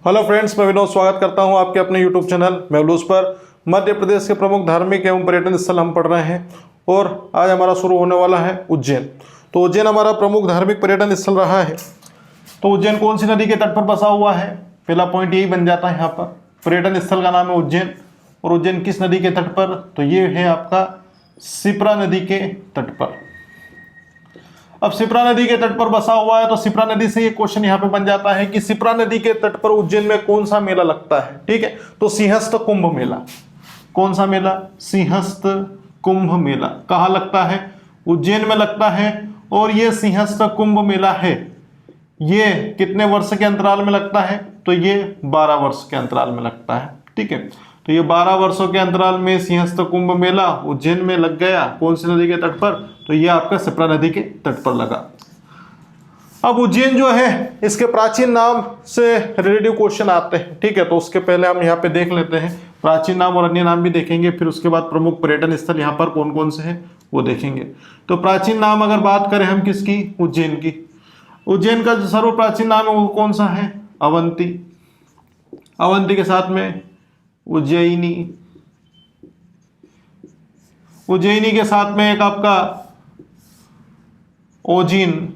Hello friends, मैं विनोद स्वागत करता हूं आपके अपने यूट्यूब चैनल मेवलूस पर। मध्य प्रदेश के प्रमुख धार्मिक एवं पर्यटन स्थल हम पढ़ रहे हैं और आज हमारा शुरू होने वाला है उज्जैन। तो उज्जैन हमारा प्रमुख धार्मिक पर्यटन स्थल रहा है। तो उज्जैन कौन सी नदी के तट पर बसा हुआ है? पहला पॉइंट यही बन जाता है। यहाँ पर पर्यटन स्थल का नाम है उज्जैन। और उज्जैन किस नदी के तट पर? तो ये है आपका शिप्रा नदी के तट पर। अब शिप्रा नदी के तट पर बसा हुआ है तो शिप्रा नदी से ये क्वेश्चन यहाँ पे बन जाता है कि शिप्रा नदी के तट पर उज्जैन में कौन सा मेला लगता है। ठीक है, तो सिंहस्थ कुंभ मेला। कौन सा मेला? सिंहस्थ कुंभ मेला। कहाँ लगता है? उज्जैन में लगता है। और ये सिंहस्थ कुंभ मेला है, ये कितने वर्ष के अंतराल में लगता है? तो ये 12 वर्ष के अंतराल में लगता है। ठीक है, तो ये 12 वर्षों के अंतराल में सिंहस्थ कुंभ मेला उज्जैन में लग गया। कौन सी नदी के तट पर? तो ये आपका शिप्रा नदी के तट पर लगा। अब उज्जैन जो है इसके प्राचीन नाम से रिलेटिव क्वेश्चन आते हैं। ठीक है, तो उसके पहले हम यहाँ पे देख लेते हैं प्राचीन नाम और अन्य नाम भी देखेंगे, फिर उसके बाद प्रमुख पर्यटन स्थल यहाँ पर कौन कौन से हैं वो देखेंगे। तो प्राचीन नाम अगर बात करें हम किसकी? उज्जैन की। उज्जैन का जो सर्व प्राचीन नाम है वो कौन सा है? अवंती। अवंती के साथ में उज्जयिनी। उज्जयिनी के साथ में एक आपका ओजिन।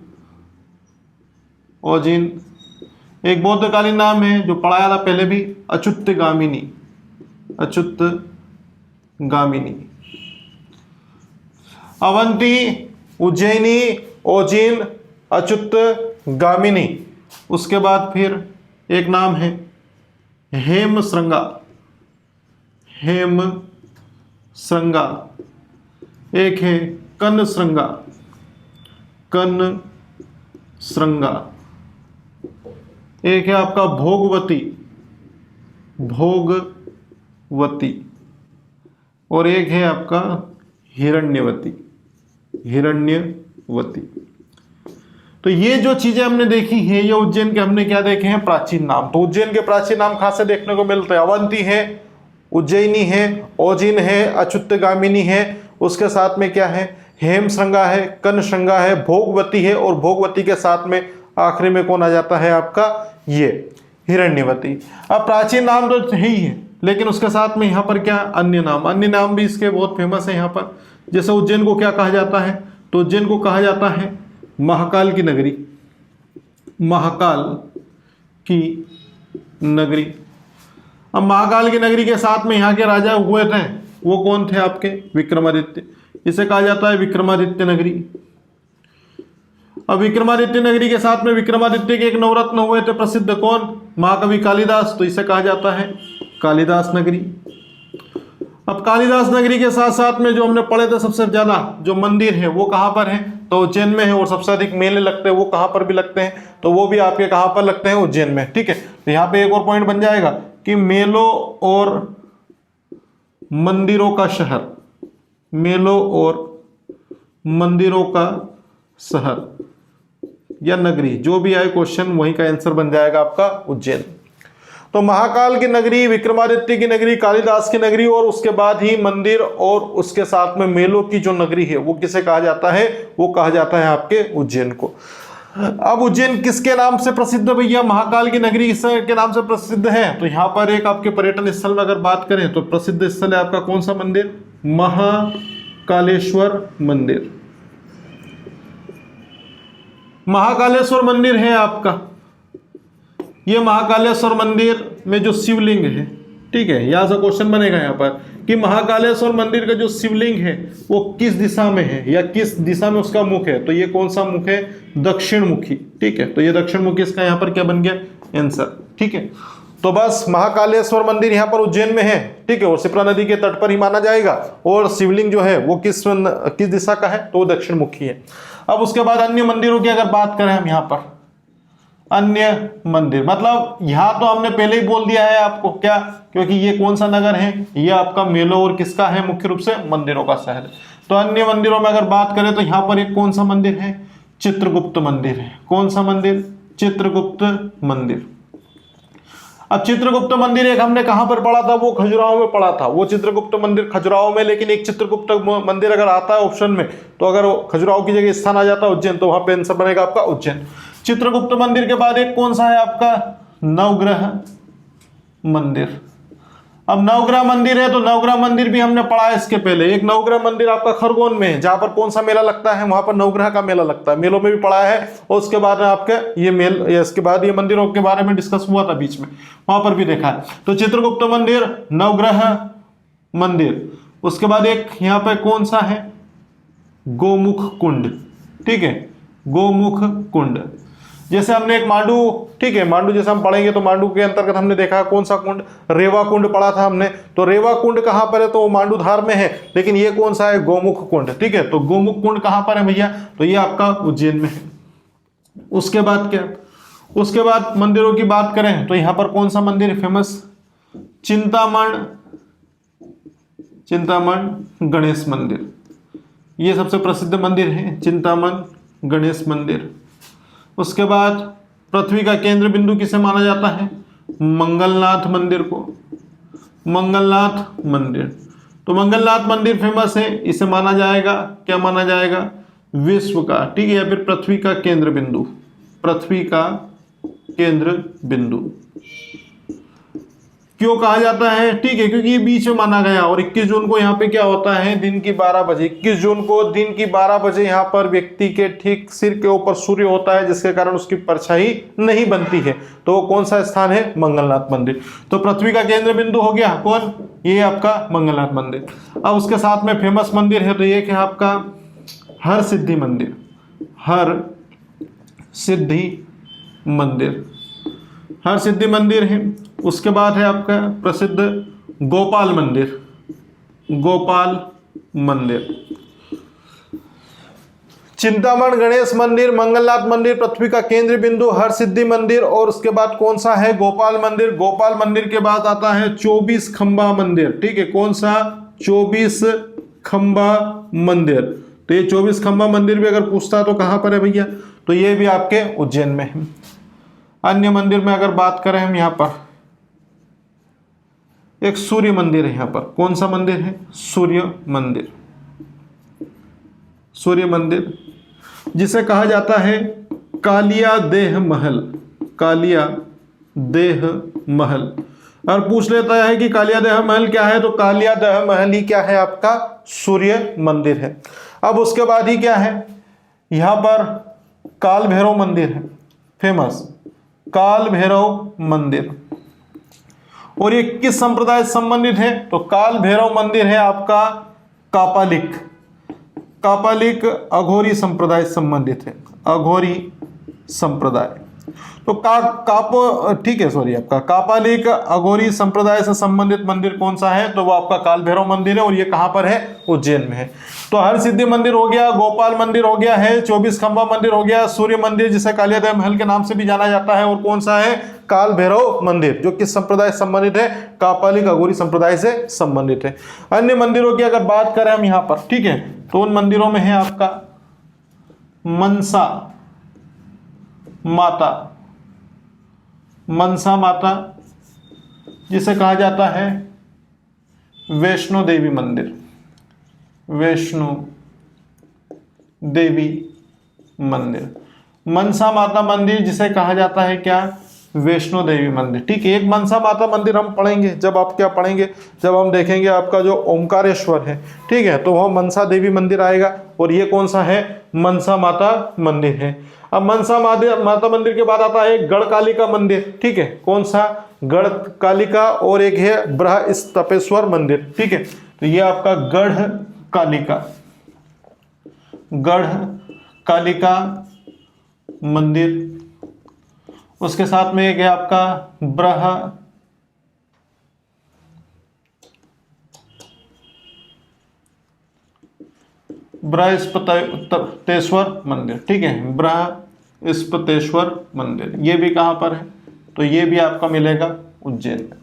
ओजिन एक बौद्धकालीन नाम है जो पढ़ाया था पहले भी, अच्युतगामिनी। अच्युतगामिनी। अवंती, उज्जयिनी, ओजिन, अच्युतगामिनी। उसके बाद फिर एक नाम है हेमश्रृंगा। हेमश्रृंगा। एक है कनश्रृंगा। कनश्रृंगा। एक है आपका भोगवती। भोगवती। और एक है आपका हिरण्यवती। हिरण्यवती। तो ये जो चीजें हमने देखी हैं ये उज्जैन के हमने क्या देखे हैं? प्राचीन नाम। तो उज्जैन के प्राचीन नाम खासे देखने को मिलते हैं। अवंती है, उज्जयिनी है, ओजिन है, अच्युतगामिनी है। उसके साथ में क्या है? हेमश्रृंगा है, कनश्रृंगा है, भोगवती है। और भोगवती के साथ में आखिरी में कौन आ जाता है आपका? ये हिरण्यवती। अब प्राचीन नाम तो है ही है, लेकिन उसके साथ में यहाँ पर क्या? अन्य नाम। अन्य नाम भी इसके बहुत फेमस है यहाँ पर। जैसे उज्जैन को क्या कहा जाता है? तो उज्जैन को कहा जाता है महाकाल की नगरी। महाकाल की नगरी। अब महाकाल की नगरी के साथ में यहाँ के राजा हुए थे, वो कौन थे आपके? विक्रमादित्य। इसे कहा जाता है विक्रमादित्य नगरी। अब विक्रमादित्य नगरी के साथ में विक्रमादित्य के एक नवरत्न हुए थे प्रसिद्ध, कौन? महाकवि कालिदास। तो इसे कहा जाता है कालिदास नगरी। अब कालिदास नगरी के साथ साथ में जो हमने पढ़े थे सबसे ज्यादा जो मंदिर है वो कहाँ पर है? तो उज्जैन में है। और सबसे अधिक मेले लगते हैं वो कहाँ पर भी लगते हैं? तो वो भी आपके कहाँ पर लगते हैं? उज्जैन में। ठीक है, तो यहाँ पे एक और पॉइंट बन जाएगा कि मेलों और मंदिरों का शहर। मेलों और मंदिरों का शहर या नगरी, जो भी आए क्वेश्चन वहीं का आंसर बन जाएगा आपका उज्जैन। तो महाकाल की नगरी, विक्रमादित्य की नगरी, कालिदास की नगरी और उसके बाद ही मंदिर और उसके साथ में मेलों की जो नगरी है वो किसे कहा जाता है? वो कहा जाता है आपके उज्जैन को। अब उज्जैन किसके नाम से प्रसिद्ध भैया? महाकाल की नगरी के नाम से प्रसिद्ध है। तो यहाँ पर एक आपके पर्यटन स्थल में अगर बात करें तो प्रसिद्ध स्थल है आपका कौन सा मंदिर? महाकालेश्वर मंदिर। महाकालेश्वर मंदिर है आपका। ये महाकालेश्वर मंदिर में जो शिवलिंग है, ठीक है, यहां से क्वेश्चन बनेगा यहाँ पर कि महाकालेश्वर मंदिर का जो शिवलिंग है वो किस दिशा में है या किस दिशा में उसका मुख है? तो ये कौन सा मुख है? दक्षिण मुखी। ठीक है, तो ये दक्षिण मुखी इसका यहाँ पर क्या बन गया? आंसर। ठीक है, तो बस महाकालेश्वर मंदिर यहाँ पर उज्जैन में है। ठीक है, और शिप्रा नदी के तट पर ही माना जाएगा। और शिवलिंग जो है वो किस दिशा का है? तो दक्षिण मुखी है। अब उसके बाद अन्य मंदिरों की अगर बात करें हम यहाँ पर, अन्य मंदिर मतलब यहाँ तो हमने पहले ही बोल दिया है आपको, क्या? क्योंकि ये कौन सा नगर है? ये आपका मेलों और किसका है? मुख्य रूप से मंदिरों का शहर। तो अन्य मंदिरों में अगर बात करें तो यहाँ पर एक कौन सा मंदिर है? चित्रगुप्त मंदिर है। कौन सा मंदिर? चित्रगुप्त मंदिर। अब चित्रगुप्त मंदिर एक हमने कहां पर पढ़ा था? वो खजुराहो में पढ़ा था। वो चित्रगुप्त मंदिर खजुराहो में, लेकिन एक चित्रगुप्त मंदिर अगर आता है ऑप्शन में तो अगर खजुराहो की जगह स्थान आ जाता है उज्जैन, तो वहां पे आंसर बनेगा आपका उज्जैन। चित्रगुप्त मंदिर के बाद एक कौन सा है आपका? नवग्रह मंदिर। अब नवग्रह मंदिर है तो नवग्रह मंदिर भी हमने पढ़ा है इसके पहले। एक नवग्रह मंदिर आपका खरगोन में है, जहां पर कौन सा मेला लगता है, वहां पर नवग्रह का मेला लगता है, मेलों में भी पढ़ा है। और उसके बाद आपके इसके बाद ये मंदिरों के बारे में डिस्कस हुआ था बीच में, वहां पर भी देखा है। तो चित्रगुप्त मंदिर, नवग्रह मंदिर। उसके बाद एक यहाँ पे कौन सा है, गोमुख कुंड, ठीक है, गोमुख कुंड। जैसे हमने एक मांडू, ठीक है, मांडू जैसे हम पढ़ेंगे तो मांडू के अंतर्गत हमने देखा कौन सा कुंड, रेवा कुंड पढ़ा था हमने। तो रेवा कुंड कहां पर है, तो वो मांडूधार में है, लेकिन ये कौन सा है, गोमुख कुंड, ठीक है। तो गोमुख कुंड कहां पर है भैया, तो ये आपका उज्जैन में है। उसके बाद क्या, उसके बाद मंदिरों की बात करें तो यहां पर कौन सा मंदिर फेमस, चिंतामण, चिंतामण गणेश मंदिर, ये सबसे प्रसिद्ध मंदिर है, चिंतामण गणेश मंदिर। उसके बाद पृथ्वी का केंद्र बिंदु किसे माना जाता है, मंगलनाथ मंदिर को, मंगलनाथ मंदिर। तो मंगलनाथ मंदिर फेमस है, इसे माना जाएगा, क्या माना जाएगा, विश्व का, ठीक है, या फिर पृथ्वी का केंद्र बिंदु, पृथ्वी का केंद्र बिंदु। क्यों कहा जाता है, ठीक है, क्योंकि ये बीच में माना गया। और 21 जून को यहाँ पे क्या होता है, दिन की 12 बजे, 21 जून को दिन की 12 बजे यहाँ पर व्यक्ति के ठीक सिर के ऊपर सूर्य होता है, जिसके कारण उसकी परछाई नहीं बनती है। तो कौन सा स्थान है, मंगलनाथ मंदिर। तो पृथ्वी का केंद्र बिंदु हो गया कौन, ये आपका मंगलनाथ मंदिर। अब उसके साथ में फेमस मंदिर है तो ये क्या है आपका, हर सिद्धि मंदिर, हर सिद्धि मंदिर, हर सिद्धि मंदिर है। उसके बाद है आपका प्रसिद्ध गोपाल मंदिर, गोपाल मंदिर। चिंतामण गणेश मंदिर, मंगलनाथ मंदिर, पृथ्वी का केंद्र बिंदु, हर सिद्धि मंदिर, और उसके बाद कौन सा है, गोपाल मंदिर। गोपाल मंदिर के बाद आता है 24 खंबा मंदिर, ठीक है, कौन सा, 24 खंबा मंदिर। तो ये 24 खंबा मंदिर भी अगर पूछता तो कहां पर है भैया, तो ये भी आपके उज्जैन में है। अन्य मंदिर में अगर बात करें हम, यहां पर एक सूर्य मंदिर है, यहां पर कौन सा मंदिर है, सूर्य मंदिर, सूर्य मंदिर, जिसे कहा जाता है कालिया देह महल, कालिया देह महल। और पूछ लेता है कि कालिया देह महल क्या है, तो कालिया देह महल ही क्या है, आपका सूर्य मंदिर है। अब उसके बाद ही क्या है, यहां पर काल भैरव मंदिर है फेमस, काल भैरव मंदिर। और ये किस संप्रदाय से संबंधित है, तो काल भैरव मंदिर है आपका कापालिक, कापालिक अघोरी संप्रदाय से संबंधित है, अघोरी संप्रदाय। तो ठीक है, सॉरी, आपका कापालिक अघोरी संप्रदाय से संबंधित मंदिर कौन सा है, तो वो आपका काल भैरव मंदिर है। और ये कहां पर है, उज्जैन में है। तो हर सिद्धि मंदिर हो गया, गोपाल मंदिर हो गया है, 24 खंबा मंदिर हो गया, सूर्य मंदिर जिसे कालियादेव महल के नाम से भी जाना जाता है, और कौन सा है, काल भैरव मंदिर, जो किस संप्रदाय से संबंधित है, कापालिक अघोरी संप्रदाय से संबंधित है। अन्य मंदिरों की अगर बात करें हम यहां पर, ठीक है, तो उन मंदिरों में है आपका मनसा माता, मनसा माता, जिसे कहा जाता है वैष्णो देवी मंदिर, वैष्णो देवी मंदिर, मनसा माता मंदिर जिसे कहा जाता है क्या, वैष्णो देवी मंदिर। ठीक है, एक मनसा माता मंदिर हम पढ़ेंगे, जब आप क्या पढ़ेंगे, जब हम देखेंगे आपका जो ओमकारेश्वर है, ठीक है, तो वह मनसा देवी मंदिर आएगा। और ये कौन सा है, मनसा माता मंदिर है। अब मनसा माता मंदिर के बाद आता है गढ़कालिका मंदिर, ठीक है, कौन सा, गढ़कालिका। और एक है बृहस्पतेश्वर मंदिर, ठीक है, तो ये आपका गढ़ कालिका, गढ़ कालिका मंदिर। उसके साथ में एक है आपका बृहस्पतेश्वर मंदिर, ठीक है, बृहस्पतेश्वर मंदिर, ये भी कहां पर है, तो ये भी आपका मिलेगा उज्जैन में।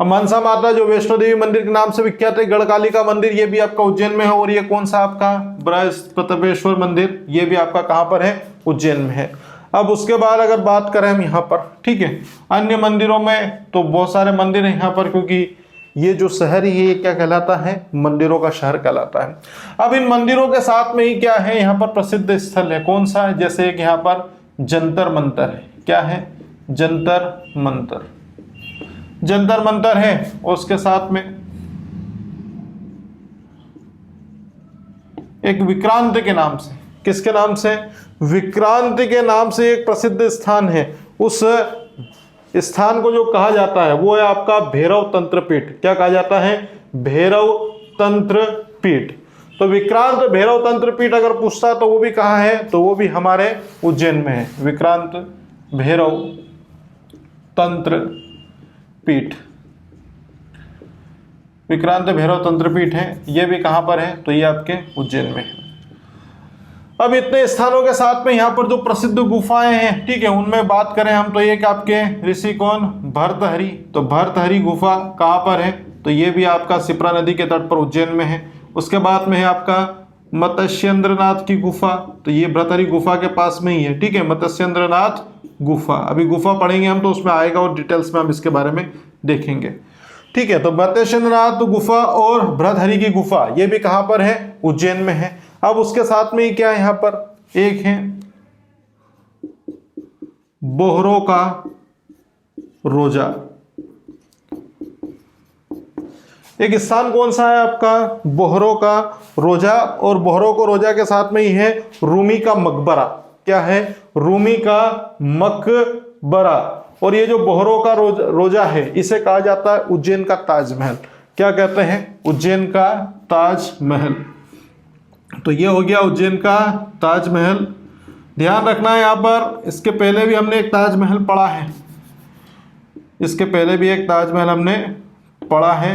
अब मनसा माता जो वैष्णो देवी मंदिर के नाम से विख्यात है, गढ़कालिका मंदिर, ये भी आपका उज्जैन में है। और ये कौन सा आपका बृहस्पतेश्वर मंदिर, ये भी आपका कहां पर है, उज्जैन में है। अब उसके बाद अगर बात करें हम यहाँ पर, ठीक है, अन्य मंदिरों में तो बहुत सारे मंदिर हैं यहाँ पर, क्योंकि ये जो शहर है ये क्या कहलाता है, मंदिरों का शहर कहलाता है। अब इन मंदिरों के साथ में ही क्या है, यहाँ पर प्रसिद्ध स्थल है, कौन सा है, जैसे एक यहाँ पर जंतर मंतर है, क्या है, जंतर मंतर, जंतर मंतर है, और उसके साथ में एक विक्रांत के नाम से, किसके नाम से? विक्रांत के नाम से एक प्रसिद्ध स्थान है। उस स्थान को जो कहा जाता है वो है आपका भैरव तंत्र पीठ। क्या कहा जाता है? भैरव तंत्र पीठ। तो विक्रांत भैरव तंत्र पीठ अगर पूछता तो वो भी कहाँ है? तो वो भी हमारे उज्जैन में है। विक्रांत भैरव तंत्र पीठ, विक्रांत भैरव तंत्रपीठ है, ये भी कहां पर है? तो ये आपके उज्जैन में है। अब इतने स्थानों के साथ में यहाँ पर जो प्रसिद्ध गुफाएं हैं, ठीक है, उनमें बात करें हम तो एक आपके ऋषि कौन? भर्तहरि। तो भर्तहरि गुफा कहाँ पर है? तो ये भी आपका शिप्रा नदी के तट पर उज्जैन में है। उसके बाद में है आपका मत्स्येंद्रनाथ की गुफा। तो ये भर्तहरि गुफा के पास में ही है, ठीक है, मत्स्येंद्रनाथ गुफा। अभी गुफा पढ़ेंगे हम तो उसमें आएगा और डिटेल्स में हम इसके बारे में देखेंगे, ठीक है। तो मत्स्येंद्रनाथ गुफा और भर्तहरि की गुफा ये भी कहां पर है? उज्जैन में है। अब उसके साथ में ही क्या है यहां पर? एक है बोहरों का रोजा। एक स्थान कौन सा है आपका? बोहरों का रोजा। और बोहरों को रोजा के साथ में ही है रूमी का मकबरा। क्या है? रूमी का मकबरा। और ये जो बोहरों का रोजा है इसे कहा जाता है उज्जैन का ताजमहल। क्या कहते हैं? उज्जैन का ताजमहल। तो ये हो गया उज्जैन का ताजमहल। ध्यान रखना है यहाँ पर, इसके पहले भी हमने एक ताजमहल पढ़ा है, इसके पहले भी एक ताजमहल हमने पढ़ा है।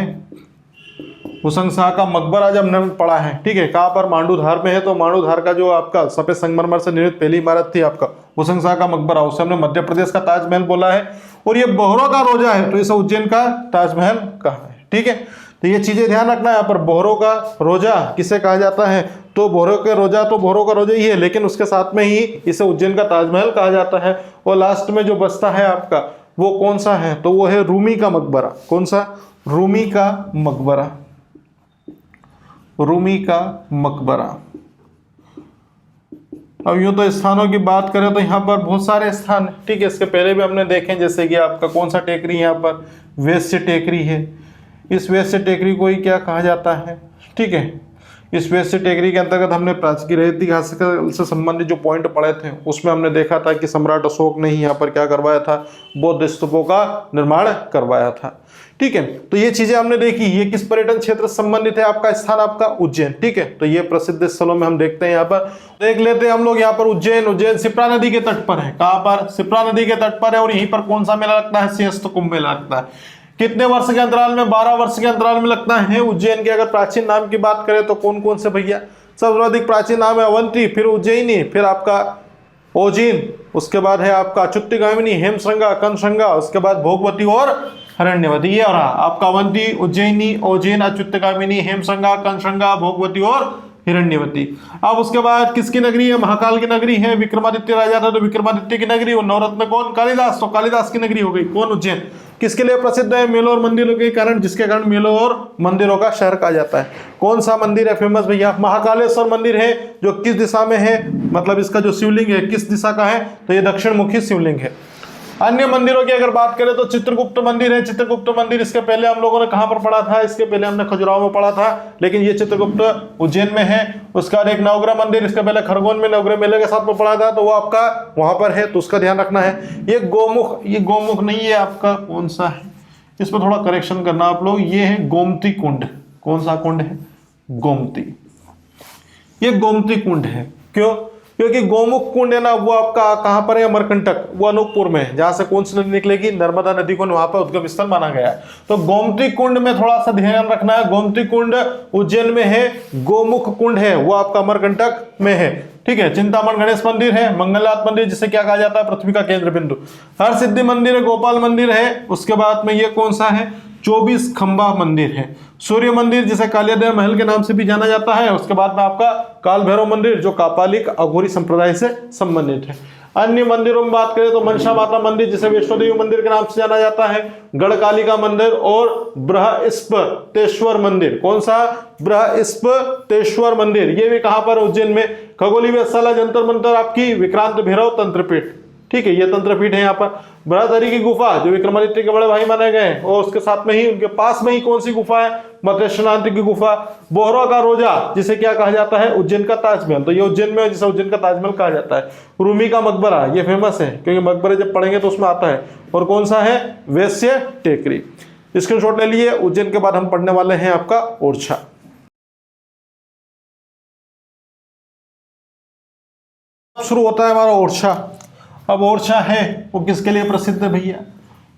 हुसैन शाह का मकबरा जब हमने पढ़ा है, ठीक है, कहाँ पर? मांडूधार में है। तो मांडूधार का जो आपका सफेद संगमरमर से निर्मित पहली इमारत थी आपका हुसैन शाह का मकबरा, उसे हमने मध्य प्रदेश का ताजमहल बोला है। और ये बोहरों का रोजा है तो इसे उज्जैन का ताजमहल कहा है, ठीक है। तो ये चीजें ध्यान रखना है यहाँ पर। बोहरों का रोजा किसे कहा जाता है? तो बोहरों का रोजा ही है, लेकिन उसके साथ में ही इसे उज्जैन का ताजमहल कहा जाता है। और लास्ट में जो बचता है आपका वो कौन सा है? तो वो है रूमी का मकबरा। कौन सा? रूमी का मकबरा। रूमी का मकबरा। अब यूं तो स्थानों की बात करें तो यहाँ पर बहुत सारे स्थान, ठीक है, इसके पहले भी हमने देखे, जैसे कि आपका कौन सा टेकरी यहाँ पर? वैश्य टेकरी है। इस वैश्य टेकरी को ही क्या कहा जाता है? ठीक है, इस वैश्य टेकरी के अंतर्गत हमने प्राचीन ऐतिहासिक से संबंधित जो पॉइंट पढ़े थे उसमें हमने देखा था कि सम्राट अशोक ने ही यहाँ पर क्या करवाया था? बौद्ध स्तूपों का निर्माण करवाया था, ठीक है। तो ये चीजें हमने देखी। ये किस पर्यटन क्षेत्र से संबंधित है? आपका स्थान आपका उज्जैन, ठीक है। तो ये प्रसिद्ध स्थलों में हम देखते हैं, यहाँ पर देख लेते हैं हम लोग। यहाँ पर उज्जैन शिप्रा नदी के तट पर है। कहाँ पर? शिप्रा नदी के तट पर है। और यहीं पर कौन सा मेला लगता है? सिंहस्थ कुंभ मेला लगता है। कितने वर्ष के अंतराल में? 12 वर्ष के अंतराल में लगता है। उज्जैन के अगर प्राचीन नाम की बात करें तो कौन कौन से भैया? सबसे अधिक प्राचीन नाम है अवंती, फिर उज्जैनी, फिर आपका ओजिन, उसके बाद है आपका अच्युतगामिनी, हेमश्रृंगा, कंसश्रृंगा, उसके बाद भोगवती और हिरण्यवती। ये रहा आपका अवंती, उज्जैनी, ओजिन, अच्युतगामिनी, हेमश्रृंगा, कंसश्रृंगा, भोगवती और हिरण्यवती। अब उसके बाद किसकी नगरी है? महाकाल की नगरी है। विक्रमादित्य राजा था तो विक्रमादित्य की नगरी। और नवरत्न कौन? कालिदास, तो कालिदास की नगरी हो गई। कौन? उज्जैन। किसके लिए प्रसिद्ध है? मेलों और मंदिरों के कारण, जिसके कारण मेलों और मंदिरों का शहर कहा जाता है। कौन सा मंदिर है फेमस भैया? महाकालेश्वर मंदिर है, जो किस दिशा में है? मतलब इसका जो शिवलिंग है किस दिशा का है? तो ये दक्षिण मुखी शिवलिंग है। अन्य मंदिरों की अगर बात करें तो चित्रगुप्त मंदिर है। चित्रगुप्त मंदिर इसके पहले हम लोगों ने कहां पर पढ़ा था? इसके पहले हमने खजुराहो में पढ़ा था, लेकिन ये चित्रगुप्त उज्जैन में है। उसका बाद एक नवग्रह मंदिर, इसके पहले खरगोन में नवग्रह मेले के साथ में पढ़ा था, तो वो आपका वहां पर है, तो उसका ध्यान रखना है। ये गोमुख नहीं है आपका, कौन सा है? इसमें थोड़ा करेक्शन करना आप लोग। ये है गोमती कुंड। कौन सा कुंड है? गोमती। ये गोमती कुंड है। क्यों? क्योंकि गोमुख कुंड है ना, वो आपका कहां पर है? अमरकंटक, वो अनूपपुर में है, जहां से कौन सी नदी निकलेगी? नर्मदा नदी को वहां पर उद्गम स्थल माना गया है। तो गोमती कुंड में थोड़ा सा ध्यान रखना है। गोमती कुंड उज्जैन में है। गोमुख कुंड है वो आपका अमरकंटक में है, ठीक है। चिंतामण गणेश मंदिर है। मंगलनाथ मंदिर, जिसे क्या कहा जाता है? पृथ्वी का केंद्र बिंदु। हर सिद्धि मंदिर है। गोपाल मंदिर है। उसके बाद में ये कौन सा है? 24 खंबा मंदिर है। सूर्य मंदिर, जिसे कालियादेव महल के नाम से भी जाना जाता है। उसके बाद में आपका काल भैरव मंदिर, जो कापालिक अघोरी संप्रदाय से संबंधित है। अन्य मंदिरों में बात करें तो मनसा माता मंदिर, जिसे वैष्णो देवी मंदिर के नाम से जाना जाता है। गढ़कालिका मंदिर और बृहस्पतेश्वर मंदिर। कौन सा? बृहस्पतेश्वर मंदिर। ये भी कहां पर? उज्जैन में। खगोलीय वेधशाला, जंतर मंतर आपकी विक्रांत भैरव तंत्रपीठ। ठीक है, ये तंत्रपीठ है यहाँ पर। बृहदहरि की गुफा जो विक्रमादित्य के बड़े भाई माने गए, और उसके साथ में ही उनके पास में ही कौन सी गुफा है, मत्स्यनाथ की गुफा। बोहरा का रोजा जिसे क्या कहा जाता है, उज्जैन का ताजमहल, तो ये उज्जैन में है जिसे उज्जैन का ताजमहल कहा जाता है। रूमी का मकबरा, ये फेमस है क्योंकि मकबरे जब पढ़ेंगे तो उसमें आता है। और कौन सा है, वैश्य टेकरी। स्क्रीनशॉट ले लिए। उज्जैन के बाद हम पढ़ने वाले हैं आपका ओरछा। शुरू होता है हमारा ओरछा। अब ओरछा है वो किसके लिए प्रसिद्ध है भैया,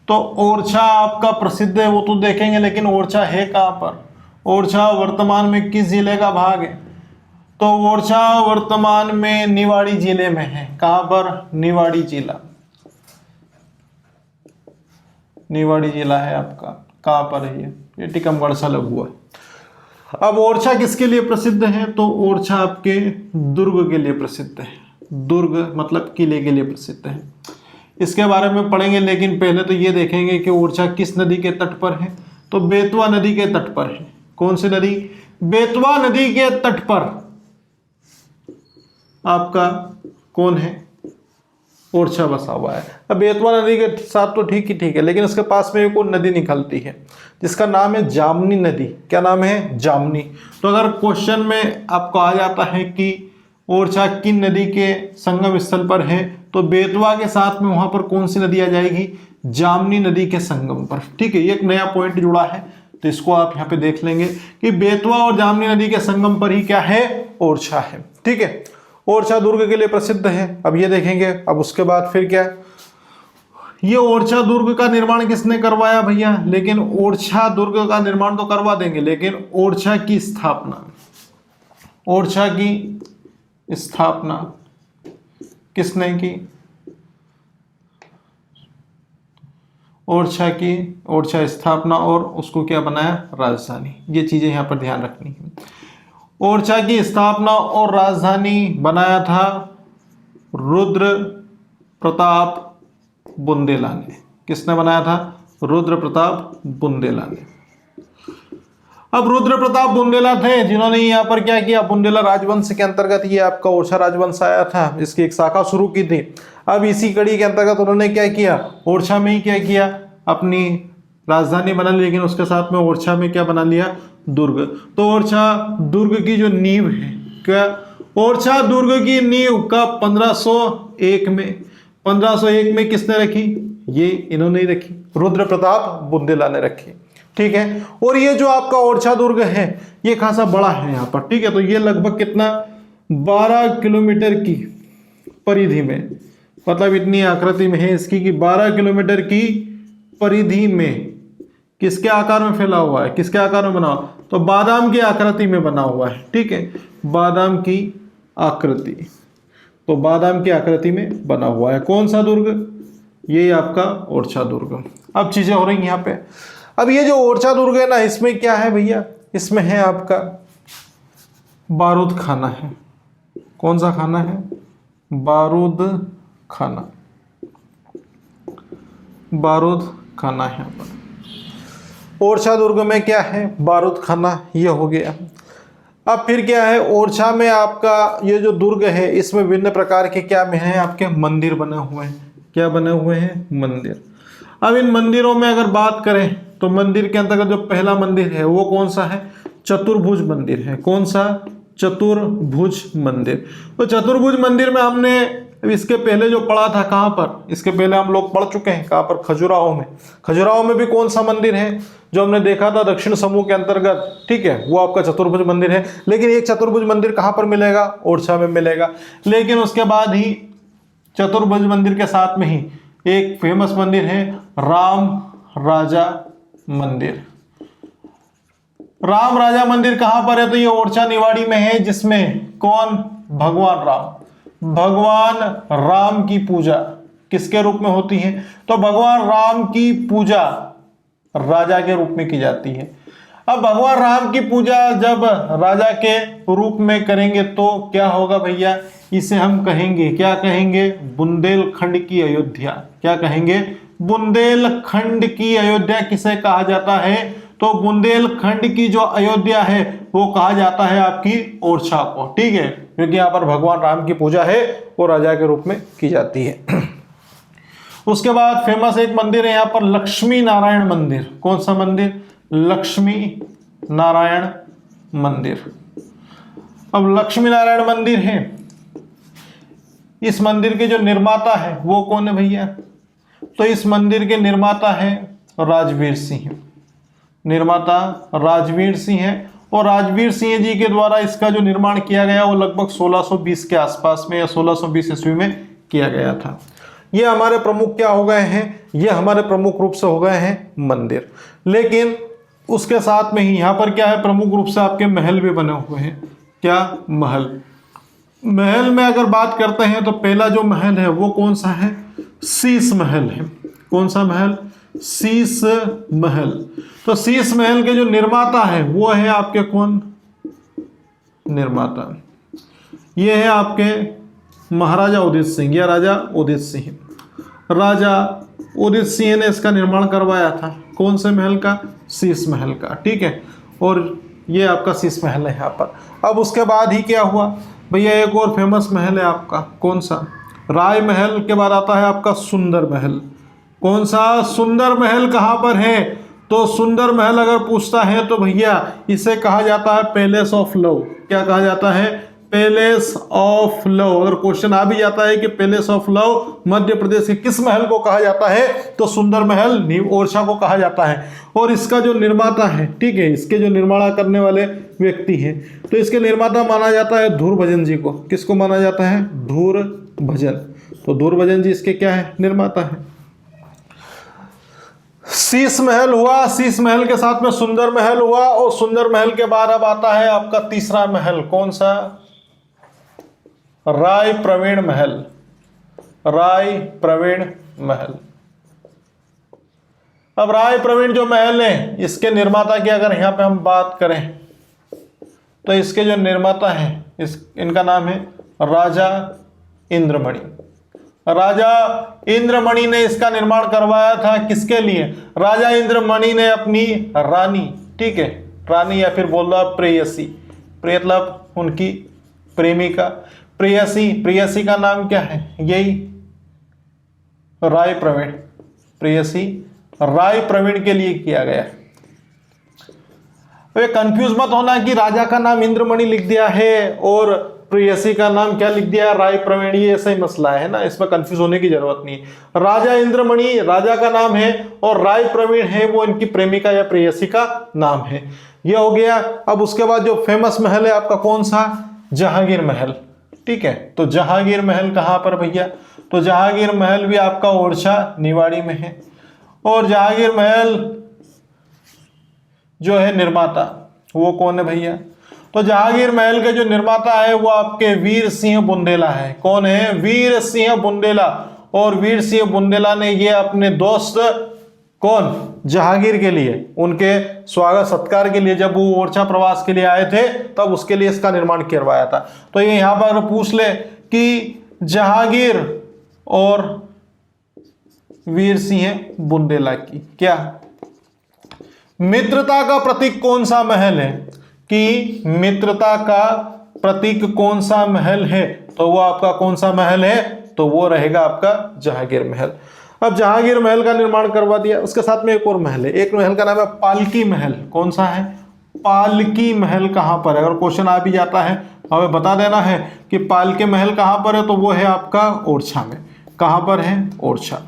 तो ओरछा आपका प्रसिद्ध है वो तो देखेंगे, लेकिन ओरछा है कहाँ पर, ओरछा वर्तमान में किस जिले का भाग है, तो ओरछा वर्तमान में निवाड़ी जिले में है। कहाँ पर, निवाड़ी जिला, निवाड़ी जिला है आपका। कहाँ पर है ये टीकमगढ़ सा लगा हुआ है। अब ओरछा किसके लिए प्रसिद्ध है, तो ओरछा आपके दुर्ग के लिए प्रसिद्ध है। दुर्ग मतलब किले के लिए प्रसिद्ध है, इसके बारे में पढ़ेंगे। लेकिन पहले तो ये देखेंगे कि ओरछा किस नदी के तट पर है, तो बेतवा नदी के तट पर है। कौन सी नदी, बेतवा नदी के तट पर आपका कौन है, ओरछा बसा हुआ है। अब बेतवा नदी के साथ तो ठीक है, लेकिन उसके पास में एक और नदी निकलती है जिसका नाम है जामनी नदी। क्या नाम है, जामनी। तो अगर क्वेश्चन में आपको आ जाता है कि ओरछा किन नदी के संगम स्थल पर है, तो बेतवा के साथ में वहां पर कौन सी नदी आ जाएगी, जामनी नदी के संगम पर। ठीक है, ये एक नया पॉइंट जुड़ा है, तो इसको आप यहाँ पे देख लेंगे कि बेतवा और जामनी नदी के संगम पर ही क्या है, ओरछा है। ठीक है, ओरछा दुर्ग के लिए प्रसिद्ध है। अब ये देखेंगे। अब उसके बाद फिर क्या, ये ओरछा दुर्ग का निर्माण किसने करवाया भैया, लेकिन ओरछा दुर्ग का निर्माण तो करवा देंगे, लेकिन ओरछा की स्थापना, ओरछा की स्थापना किसने की, ओरछा स्थापना और उसको क्या बनाया, राजधानी। ये चीजें यहां पर ध्यान रखनी है। ओरछा की स्थापना और राजधानी बनाया था रुद्र प्रताप बुंदेला ने। किसने बनाया था, रुद्र प्रताप बुंदेला ने। अब रुद्र प्रताप बुंदेला थे जिन्होंने यहाँ पर क्या किया, बुंदेला राजवंश के अंतर्गत ये आपका ओरछा राजवंश आया था, इसकी एक शाखा शुरू की थी। अब इसी कड़ी के अंतर्गत उन्होंने क्या किया, ओरछा में ही क्या किया, अपनी राजधानी बना ली, लेकिन उसके साथ में ओरछा में क्या बना लिया, दुर्ग। तो ओरछा दुर्ग की जो नींव है, क्या ओरछा दुर्ग की नींव का 1501 में किसने रखी, ये इन्होंने ही रखी, रुद्र प्रताप बुंदेला ने रखी। ठीक है, और ये जो आपका ओरछा दुर्ग है ये खासा बड़ा है यहाँ पर। ठीक है, तो ये लगभग कितना, 12 किलोमीटर की परिधि में, मतलब इतनी आकृति में है इसकी कि 12 किलोमीटर की परिधि में किसके आकार में फैला हुआ है, किसके आकार में बना हुआ, तो बादाम की आकृति में बना हुआ है। ठीक है, बादाम की आकृति, तो बादाम की आकृति में बना हुआ है। कौन सा दुर्ग, ये आपका ओरछा दुर्ग। अब चीजें हो रही हैं यहाँ पे। अब ये जो ओरछा दुर्ग है ना, इसमें क्या है भैया, इसमें है आपका बारूद खाना है। कौन सा खाना है, बारूद खाना, बारूद खाना है यहाँ पर। ओरछा दुर्ग में क्या है, बारूद खाना, ये हो गया। अब फिर क्या है, ओरछा में आपका ये जो दुर्ग है इसमें विभिन्न प्रकार के क्या में है, आपके मंदिर बने हुए हैं। क्या बने हुए हैं, मंदिर। अब इन मंदिरों में अगर बात करें तो मंदिर के अंतर्गत जो पहला मंदिर है वो कौन सा है, चतुर्भुज मंदिर है। कौन सा, चतुर्भुज मंदिर। तो चतुर्भुज मंदिर में हमने इसके पहले जो पढ़ा था, कहाँ पर, इसके पहले हम लोग पढ़ चुके हैं, कहाँ पर, खजुराहो में। खजुराहो में भी कौन सा मंदिर है जो हमने देखा था दक्षिण समूह के अंतर्गत। ठीक है, वो आपका चतुर्भुज मंदिर है। लेकिन एक चतुर्भुज मंदिर कहाँ पर मिलेगा, ओरछा में मिलेगा। लेकिन उसके बाद ही चतुर्भुज मंदिर के साथ में ही एक फेमस मंदिर है राम राजा मंदिर। राम राजा मंदिर कहां पर है, तो ये ओरछा निवाड़ी में है, जिसमें कौन, भगवान राम, भगवान राम की पूजा किसके रूप में होती है, तो भगवान राम की पूजा राजा के रूप में की जाती है। अब भगवान राम की पूजा जब राजा के रूप में करेंगे तो क्या होगा भैया, इसे हम कहेंगे, क्या कहेंगे, बुंदेलखंड की अयोध्या। क्या कहेंगे, बुंदेलखंड की अयोध्या किसे कहा जाता है, तो बुंदेलखंड की जो अयोध्या है वो कहा जाता है आपकी ओरछा को। ठीक है, क्योंकि यहाँ पर भगवान राम की पूजा है वो राजा के रूप में की जाती है। उसके बाद फेमस एक मंदिर है यहाँ पर, लक्ष्मी नारायण मंदिर। कौन सा मंदिर? लक्ष्मी नारायण मंदिर। अब लक्ष्मी नारायण मंदिर है, इस मंदिर के जो निर्माता है वो कौन है भैया? तो इस मंदिर के निर्माता है राजवीर सिंह। निर्माता राजवीर सिंह है, और राजवीर सिंह जी के द्वारा इसका जो निर्माण किया गया वो लगभग 1620 के आसपास में या 1620 ईस्वी में किया गया था। ये हमारे प्रमुख क्या हो गए हैं? ये हमारे प्रमुख रूप से हो गए हैं मंदिर। लेकिन उसके साथ में ही यहाँ पर क्या है, प्रमुख रूप से आपके महल भी बने हुए हैं। क्या? महल। महल में अगर बात करते हैं तो पहला जो महल है वो कौन सा है? शीश महल है। कौन सा महल? शीश महल। तो शीश महल के जो निर्माता है वो है आपके कौन? निर्माता ये है आपके महाराजा उदित सिंह या राजा उदित सिंह। राजा उदित सिंह ने इसका निर्माण करवाया था। कौन से महल का? शीश महल का। ठीक है, और ये आपका शीश महल है यहाँ पर। अब उसके बाद ही क्या हुआ भैया, एक और फेमस महल है आपका। कौन सा? राय महल के बाद आता है आपका सुंदर महल। कौन सा? सुंदर महल कहाँ पर है? तो सुंदर महल अगर पूछता है तो भैया इसे कहा जाता है पैलेस ऑफ लव। क्या कहा जाता है? Palace of love. अगर क्वेश्चन आ भी जाता है कि palace of love Madhya Pradesh के किस महल को कहा जाता है, तो सुंदर महल नीव ओरछा को कहा जाता है। और इसका जो निर्माता है, ठीक है, इसके जो निर्माण करने वाले व्यक्ति हैं, तो इसके निर्माता माना जाता है धूरभजन जी को। किसको माना जाता है? धूरभजन। तो धूरभजन जी इसके क्या है? निर्माता है। शीश महल हुआ, शीश महल के साथ में सुंदर महल हुआ, और सुंदर महल के बाद अब आता है आपका तीसरा महल। कौन सा? राय प्रवीण महल। राय प्रवीण महल। अब राय प्रवीण जो महल है, इसके निर्माता की अगर यहां पे हम बात करें तो इसके जो निर्माता हैं इनका नाम है राजा इंद्रमणि। राजा इंद्रमणि ने इसका निर्माण करवाया था। किसके लिए? राजा इंद्रमणि ने अपनी रानी, ठीक है, रानी या फिर बोल दो आप प्रेयसी, मतलब उनकी प्रेमिका, प्रेयसी का नाम क्या है? यही राय प्रवीण। प्रेयसी राय प्रवीण के लिए किया गया। वे कंफ्यूज मत होना कि राजा का नाम इंद्रमणि लिख दिया है और प्रेयसी का नाम क्या लिख दिया? राय प्रवीण। ये ऐसा ही मसला है ना, इसमें कंफ्यूज होने की जरूरत नहीं। राजा इंद्रमणि राजा का नाम है और राय प्रवीण है वो इनकी प्रेमिका या प्रेयसी का नाम है। ये हो गया। अब उसके बाद जो फेमस महल है आपका कौन सा? जहांगीर महल। ठीक है, तो जहांगीर महल कहां पर भैया? तो जहांगीर महल भी आपका ओरछा निवाड़ी में है। और जहांगीर महल जो है निर्माता वो कौन है भैया? तो जहांगीर महल के जो निर्माता है वो आपके वीर सिंह बुंदेला है। कौन है? वीर सिंह बुंदेला। और वीर सिंह बुंदेला ने ये अपने दोस्त कौन? जहांगीर के लिए, उनके स्वागत सत्कार के लिए, जब वो ओरछा प्रवास के लिए आए थे तब उसके लिए इसका निर्माण करवाया था। तो ये यहां पर पूछ ले कि जहांगीर और वीर सिंह बुंदेला की क्या मित्रता का प्रतीक कौन सा महल है? कि मित्रता का प्रतीक कौन सा महल है? तो वो आपका कौन सा महल है? तो वो रहेगा आपका जहांगीर महल। अब जहांगीर महल का निर्माण करवा दिया, उसके साथ में एक और महल है। एक महल का नाम है पालकी महल। कौन सा है? पालकी महल कहां पर है? अगर क्वेश्चन आ भी जाता है हमें बता देना है कि पालकी महल कहां पर है, तो वो है आपका ओरछा में। कहां पर है? ओरछा।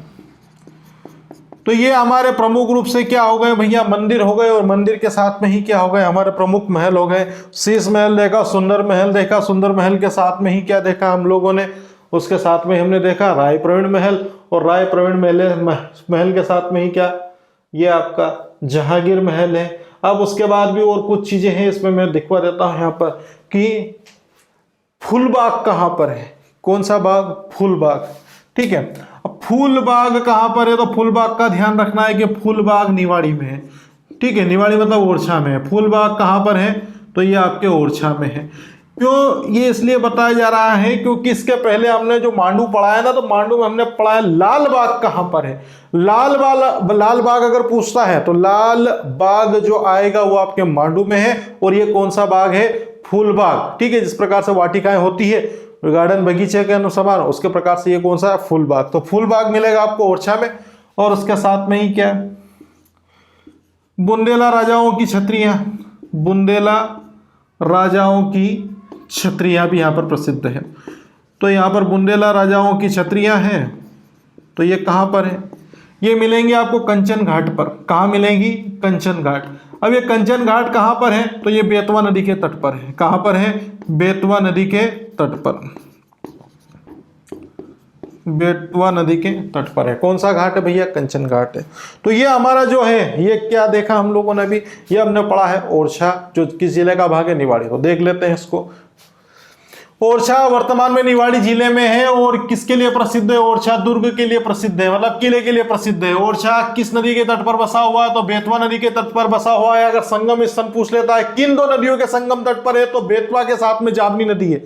तो ये हमारे प्रमुख रूप से क्या हो गए भैया? मंदिर हो गए, और मंदिर के साथ में ही क्या हो गए? हमारे प्रमुख महल हो गए। शीश महल देखा, सुंदर महल देखा, सुंदर महल के साथ में ही क्या देखा हम लोगों ने? उसके साथ में हमने देखा राय प्रवीण महल, और राय प्रवीण महल के साथ में ही क्या? ये आपका जहांगीर महल है। अब उसके बाद भी और कुछ चीजें हैं, इसमें मैं दिखवा देता हूं यहाँ पर कि फूलबाग कहाँ पर है? कौन सा बाग? फूलबाग। ठीक है, अब फूलबाग कहां पर है? तो फूलबाग का ध्यान रखना है कि फूलबाग निवाड़ी में है। ठीक है, निवाड़ी मतलब ओरछा में है। फूलबाग कहां पर है? तो ये आपके ओरछा में है। क्यों ये इसलिए बताया जा रहा है? क्योंकि इसके पहले हमने जो मांडू पढ़ा है ना, तो मांडू में हमने पढ़ा है लाल बाग कहां पर है। लाल बाग अगर पूछता है तो लाल बाग जो आएगा वो आपके मांडू में है। और ये कौन सा बाग है? फूलबाग। ठीक है, जिस प्रकार से वाटिकाएं होती है गार्डन बगीचे के समान, उसके प्रकार से ये कौन सा है, फूल बाग। तो फूल बाग मिलेगा आपको ओरछा में। और उसके साथ में ही क्या है, बुंदेला राजाओं की छत्रियां, बुंदेला राजाओं की छत्रियां भी यहाँ पर प्रसिद्ध है। तो यहाँ पर बुंदेला राजाओं की छत्रियां हैं, तो ये कहाँ पर है, ये मिलेंगी आपको कंचन घाट पर। कहाँ मिलेंगी, कंचन घाट। अब ये कंचन घाट कहाँ पर है, तो ये बेतवा नदी के तट पर है। कहाँ पर है, बेतवा नदी के तट पर, बेतवा नदी के तट पर है। कौन सा घाट है भैया, कंचन घाट है। तो ये हमारा जो है, ये क्या देखा हम लोगों ने अभी, ये हमने पढ़ा है ओरछा, जो किस जिले का भाग है, निवाड़ी। तो देख लेते हैं इसको। ओरछा वर्तमान में निवाड़ी जिले में है और किसके लिए प्रसिद्ध है, ओरछा दुर्ग के लिए प्रसिद्ध है, मतलब किले के लिए प्रसिद्ध है। ओरछा किस नदी के तट पर बसा हुआ है, तो बेतवा नदी के तट पर बसा हुआ है। अगर संगम स्थान पूछ लेता है किन दो नदियों के संगम तट पर है, तो बेतवा के साथ में जामनी नदी है,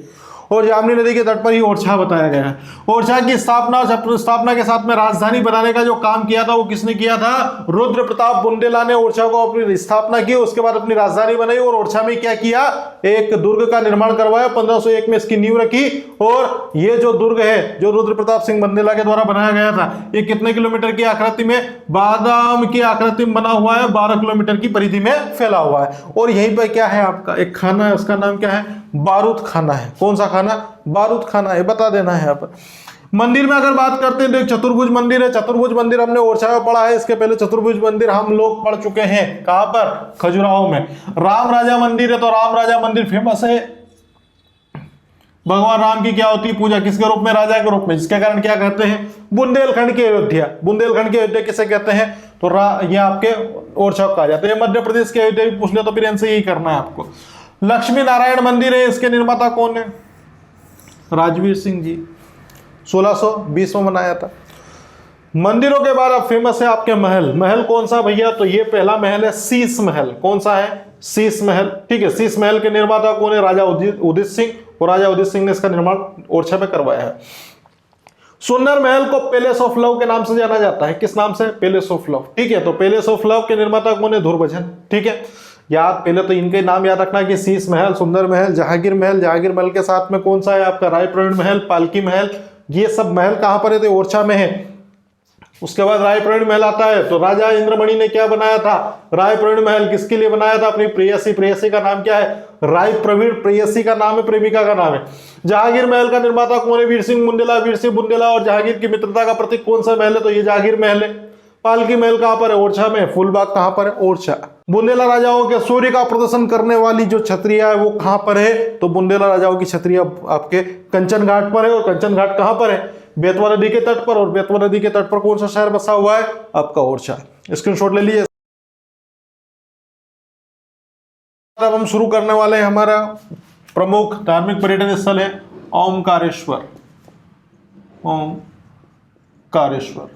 और जामनी नदी के तट पर ही ओरछा बताया गया है। ओरछा की स्थापना के साथ में राजधानी बनाने का जो काम किया था वो किसने किया था, रुद्र प्रताप बुंदेला ने ओरछा को अपनी स्थापना की, उसके बाद अपनी राजधानी बनाई और ओरछा में क्या किया, एक दुर्ग का निर्माण करवाया। 1501 में इसकी नींव रखी। और ये जो दुर्ग है, जो रुद्र प्रताप सिंह बुंदेला के द्वारा बनाया गया था, ये कितने किलोमीटर की आकृति में, बादाम की आकृति में बना हुआ है, 12 किलोमीटर की परिधि में फैला हुआ है। और यहीं पर क्या है, आपका एक खाना है, उसका नाम क्या है, बारूद खाना है। कौन सा खाना, बारूद खाना है, बता देना है यहाँ पर। मंदिर में अगर बात करते हैं तो एक चतुर्भुज मंदिर है। चतुर्भुज मंदिर हमने ओरछा में पढ़ा है, इसके पहले चतुर्भुज मंदिर हम लोग पढ़ चुके हैं। कहां पर, खजुराहो में। राम राजा मंदिर है, तो राम राजा मंदिर फेमस है। भगवान राम की क्या होती है पूजा, किसके रूप में, राजा के रूप में, जिसके कारण क्या कहते हैं, बुंदेलखंड की अयोध्या। बुंदेलखंड की अयोध्या किसे कहते हैं, तो ये आपके ओरछा कहा जाता है। मध्य प्रदेश की अयोध्या भी पूछ ले तो फिर इनसे यही करना है आपको। लक्ष्मी नारायण मंदिर है, इसके निर्माता कौन है, राजवीर सिंह जी, 1620 में बनाया था। मंदिरों के बाद अब फेमस है आपके महल। महल कौन सा भैया, तो ये पहला महल है शीश महल। कौन सा है, शीश महल। ठीक है, शीश महल के निर्माता कौन है, राजा उदित सिंह, और राजा उदित सिंह ने इसका निर्माण ओरछा में करवाया है। सुंदर महल को पैलेस ऑफ लव के नाम से जाना जाता है। किस नाम से, पैलेस ऑफ लव। ठीक है, तो पैलेस ऑफ लव के निर्माता कौन है, धुरभजन। ठीक है, याद पहले तो इनके नाम याद रखना कि शीश महल, सुंदर महल, जहांगीर महल। जहांगीर महल के साथ में कौन सा है आपका, राय प्रवीण महल, पालकी महल। ये सब महल कहां पर है, तो ओरछा में है। उसके बाद राय प्रवीण महल आता है, तो राजा इंद्रमणि ने क्या बनाया था, राय प्रवीण महल किसके लिए बनाया था, अपनी प्रेयसी। प्रेयसी का नाम क्या है, राय प्रवीण। प्रेयसी का नाम है, प्रेमिका का नाम है। जहांगीर महल का निर्माता कौन है, वीर सिंह बुंदेला। वीर सिंह बुंदेला और जहांगीर की मित्रता का प्रतीक कौन सा महल है, तो ये जहांगीर महल है। पालकी महल कहां पर है, ओरछा में। फूलबाग कहां पर है, ओरछा। बुंदेला राजाओं के सूर्य का प्रदर्शन करने वाली जो छत्रियां है वो कहां पर है, तो बुंदेला राजाओं की छत्रियां आपके कंचन घाट पर है। और कंचन घाट कहां पर है, बेतवा नदी के तट पर। और बेतवा नदी के तट पर कौन सा शहर बसा हुआ है, आपका ओरछा। स्क्रीनशॉट ले लीजिए। अब हम शुरू करने वाले हैं, हमारा प्रमुख धार्मिक पर्यटन स्थल है ओमकारेश्वर। ओमकारेश्वर।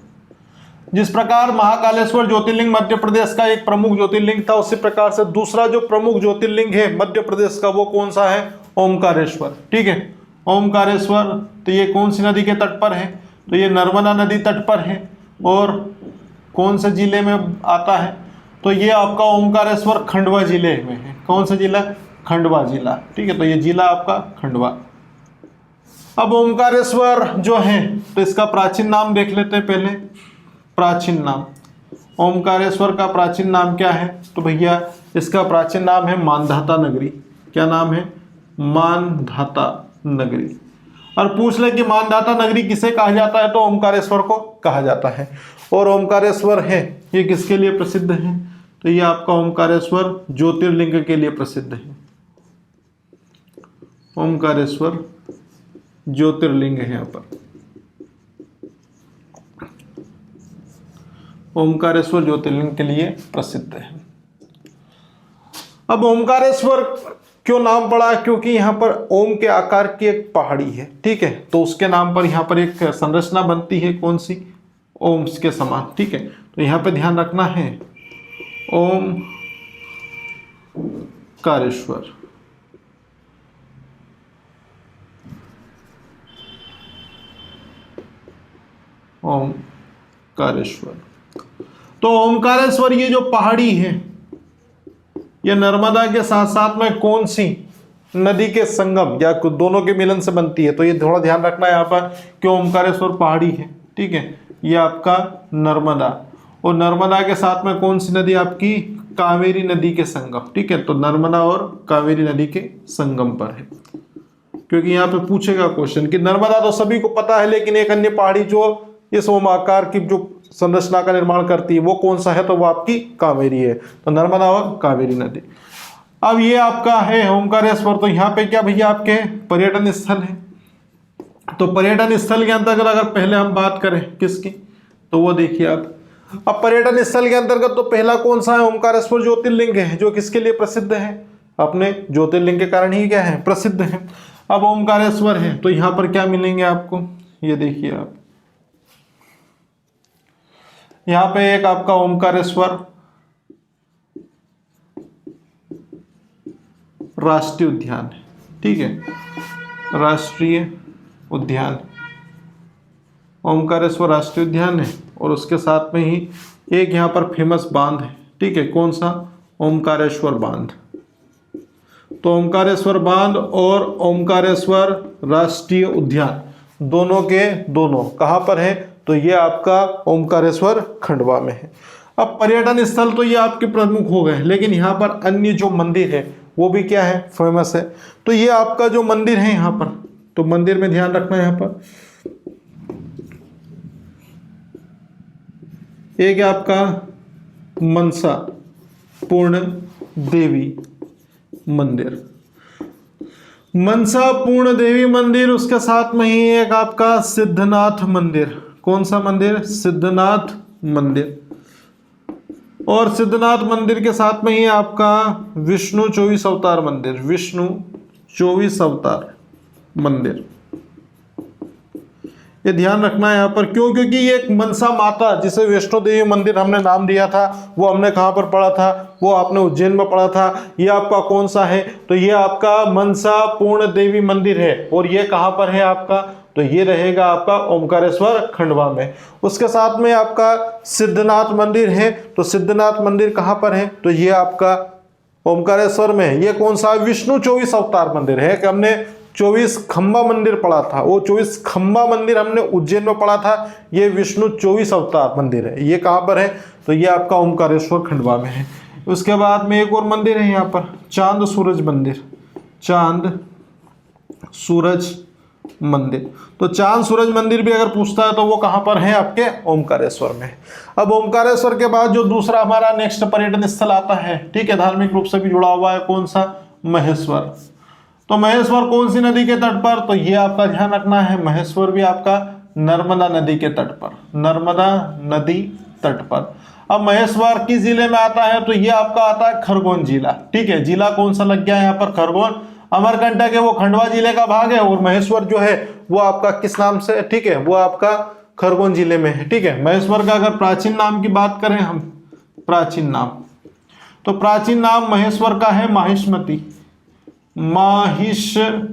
जिस प्रकार महाकालेश्वर ज्योतिर्लिंग मध्य प्रदेश का एक प्रमुख ज्योतिर्लिंग था, उसी प्रकार से दूसरा जो प्रमुख ज्योतिर्लिंग है मध्य प्रदेश का, वो कौन सा है, ओमकारेश्वर। ठीक है, ओमकारेश्वर। तो ये कौन सी नदी के तट पर है, तो ये नर्मदा नदी तट पर है। और कौन से जिले में आता है, तो ये आपका ओमकारेश्वर खंडवा जिले में है। कौन सा जिला, खंडवा जिला। ठीक है, तो ये जिला आपका खंडवा। अब ओमकारेश्वर जो है, तो इसका प्राचीन नाम देख लेते हैं पहले। प्राचीन नाम, ओमकारेश्वर का प्राचीन नाम क्या है, तो भैया इसका प्राचीन नाम है मानधाता नगरी। क्या नाम है, मानधाता नगरी। और पूछ ले कि मानधाता नगरी किसे कहा जाता है, तो ओमकारेश्वर को कहा जाता है। और ओमकारेश्वर है, ये किसके लिए प्रसिद्ध है, तो ये आपका ओमकारेश्वर ज्योतिर्लिंग के लिए प्रसिद्ध है। ओमकारेश्वर ज्योतिर्लिंग है यहाँ पर, ओमकारेश्वर ज्योतिर्लिंग के लिए प्रसिद्ध है। अब ओमकारेश्वर क्यों नाम पड़ा, क्योंकि यहाँ पर ओम के आकार की एक पहाड़ी है। ठीक है, तो उसके नाम पर यहाँ पर एक संरचना बनती है, कौन सी, ओम के समान। ठीक है, तो यहाँ पे ध्यान रखना है, ओमकारेश्वर। ओमकारेश्वर। तो ओमकारेश्वर ये जो पहाड़ी है, ये नर्मदा के साथ साथ में कौन सी, नदी के संगम या दोनों के मिलन से बनती है। तो ये थोड़ा ध्यान रखना है यहाँ पर कि ओमकारेश्वर पहाड़ी है, ठीक है। ये आपका नर्मदा, और नर्मदा के साथ में कौन सी नदी आपकी, कावेरी नदी के संगम, ठीक है। तो नर्मदा और कावेरी नदी के संगम पर है, क्योंकि यहाँ पे पूछेगा क्वेश्चन कि नर्मदा तो सभी को पता है, लेकिन एक अन्य पहाड़ी जो इस ओमाकार की जो संरचना का निर्माण करती है वो कौन सा है, तो वो आपकी कावेरी है। तो नर्मदा और कावेरी नदी। अब ये आपका है ओमकारेश्वर। तो यहाँ पे क्या भैया आपके पर्यटन स्थल है। तो पर्यटन स्थल के अंतर्गत अगर पहले हम बात करें किसकी, तो वो देखिए आप। अब पर्यटन स्थल के अंतर्गत तो पहला कौन सा है, ओमकारेश्वर ज्योतिर्लिंग है, जो किसके लिए प्रसिद्ध है, अपने ज्योतिर्लिंग के कारण ही क्या है, प्रसिद्ध है। अब ओमकारेश्वर है तो यहां पर क्या मिलेंगे आपको, ये देखिए आप, यहां पे एक आपका ओमकारेश्वर राष्ट्रीय उद्यान है, ठीक है, राष्ट्रीय उद्यान, ओमकारेश्वर राष्ट्रीय उद्यान है। और उसके साथ में ही एक यहाँ पर फेमस बांध है, ठीक है, कौन सा, ओमकारेश्वर बांध। तो ओमकारेश्वर बांध और ओमकारेश्वर राष्ट्रीय उद्यान दोनों के दोनों कहाँ पर है, तो ये आपका ओमकारेश्वर खंडवा में है। अब पर्यटन स्थल तो ये आपके प्रमुख हो गए, लेकिन यहाँ पर अन्य जो मंदिर है वो भी क्या है, फेमस है। तो ये आपका जो मंदिर है यहाँ पर, तो मंदिर में ध्यान रखना है यहाँ पर एक आपका मनसा पूर्ण देवी मंदिर, मनसा पूर्ण देवी मंदिर। उसके साथ में ही एक आपका सिद्धनाथ मंदिर, कौन सा मंदिर, सिद्धनाथ मंदिर। और सिद्धनाथ मंदिर के साथ में ही आपका विष्णु 24 अवतार मंदिर, विष्णु 24 अवतार मंदिर। ये ध्यान रखना है यहाँ पर, क्यों, क्योंकि ये एक मनसा माता जिसे वैष्णो देवी मंदिर हमने नाम दिया था, वो हमने कहाँ पर पढ़ा था, वो आपने उज्जैन में पढ़ा था। ये आपका कौन सा है, तो ये आपका मनसा पूर्ण देवी मंदिर है। और ये कहाँ पर है आपका, तो ये रहेगा आपका ओमकारेश्वर खंडवा में। उसके साथ में आपका सिद्धनाथ मंदिर है। तो सिद्धनाथ मंदिर कहाँ पर है, तो ये आपका ओमकारेश्वर में। ये कौन सा, विष्णु 24 अवतार मंदिर है कि हमने 24 खंबा मंदिर पढ़ा था, वो 24 खंबा मंदिर हमने उज्जैन में पढ़ा था। ये विष्णु 24 अवतार मंदिर है। ये कहाँ पर है, तो ये आपका ओमकारेश्वर खंडवा में है। उसके बाद में एक और मंदिर है यहाँ पर, चांद सूरज मंदिर, चांद सूरज मंदिर। तो चांद सूरज मंदिर भी अगर पूछता है तो वो कहाँ पर है, आपके ओमकारेश्वर में। अब ओमकारेश्वर के बाद जो दूसरा हमारा नेक्स्ट पर्यटन स्थल आता है, ठीक है, धार्मिक रूप से भी जुड़ा हुआ है, कौन सा, महेश्वर। तो महेश्वर कौन सी नदी के तट पर, तो ये आपका ध्यान रखना है, महेश्वर भी आपका नर्मदा नदी के तट पर, नर्मदा नदी तट पर। अब महेश्वर किस जिले में आता है, तो ये आपका आता है खरगोन जिला, ठीक है। जिला कौन सा लग गया यहाँ पर, खरगोन। अमरकंटक है वो खंडवा जिले का भाग है, और महेश्वर जो है वो आपका किस नाम से, ठीक है, वो आपका खरगोन जिले में है, ठीक है। महेश्वर का अगर प्राचीन नाम की बात करें हम, प्राचीन नाम, तो प्राचीन नाम महेश्वर का है माहिष्मती, माहिष्मती।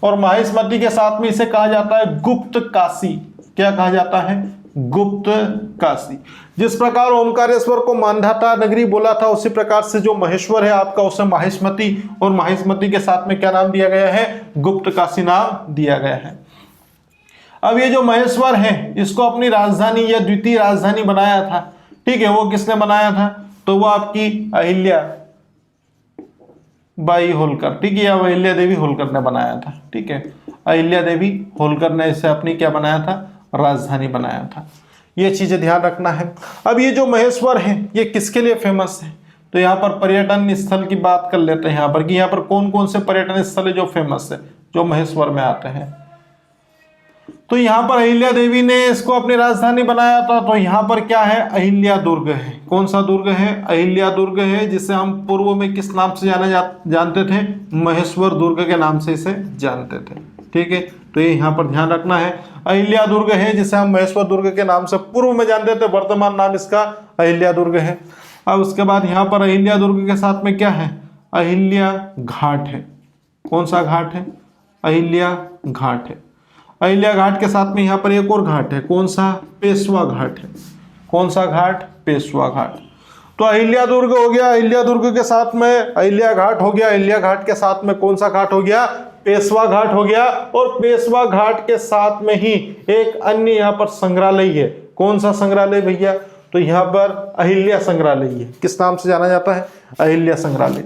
और माहिष्मती के साथ में इसे कहा जाता है गुप्त काशी। क्या कहा जाता है, गुप्त काशी। जिस प्रकार ओमकारेश्वर को मांधाता नगरी बोला था, उसी प्रकार से जो महेश्वर है आपका उसे माहिष्मती, और माहिष्मती के साथ में क्या नाम दिया गया है, गुप्त काशी नाम दिया गया है। अब ये जो महेश्वर है इसको अपनी राजधानी या द्वितीय राजधानी बनाया था, ठीक है। वो किसने बनाया था, तो वो आपकी अहिल्या बाई होलकर, ठीक है, या अहिल्या देवी होलकर ने बनाया था, ठीक है। अहिल्या देवी होलकर ने इसे अपनी क्या बनाया था, राजधानी बनाया था। ये चीजें ध्यान रखना है। अब ये जो महेश्वर है ये किसके लिए फेमस है, तो यहाँ पर पर्यटन स्थल की बात कर लेते हैं यहाँ पर कि यहाँ पर कौन कौन से पर्यटन स्थल है जो फेमस है, जो महेश्वर में आते हैं। तो यहाँ पर अहिल्या देवी ने इसको अपनी राजधानी बनाया था। तो यहाँ पर क्या है, अहिल्या दुर्ग है। कौन सा दुर्ग है, अहिल्या दुर्ग है, जिसे हम पूर्व में किस नाम से जानते थे, महेश्वर दुर्ग के नाम से इसे जानते थे, ठीक है। तो ये यहाँ पर ध्यान रखना है, अहिल्या दुर्ग है जिसे हम महेश्वर दुर्ग के नाम से पूर्व में जानते थे, वर्तमान नाम इसका अहिल्या दुर्ग है। अब उसके बाद यहाँ पर अहिल्या दुर्ग के साथ में क्या है, अहिल्या घाट है। कौन सा घाट है, अहिल्या घाट है। अहिल्या घाट के साथ में यहाँ पर एक और घाट है, कौन सा, पेशवा घाट है। कौन सा घाट, पेशवा घाट। तो अहिल्या दुर्ग हो गया, अहिल्या दुर्ग के साथ में अहिल्या घाट हो गया, अहिल्या घाट के साथ में कौन सा घाट हो गया, पेशवा घाट हो गया। और पेशवा घाट के साथ में ही एक अन्य यहाँ पर संग्रहालय है। कौन सा संग्रहालय भैया, तो यहाँ पर अहिल्या संग्रहालय है। किस नाम से जाना जाता है, अहिल्या संग्रहालय।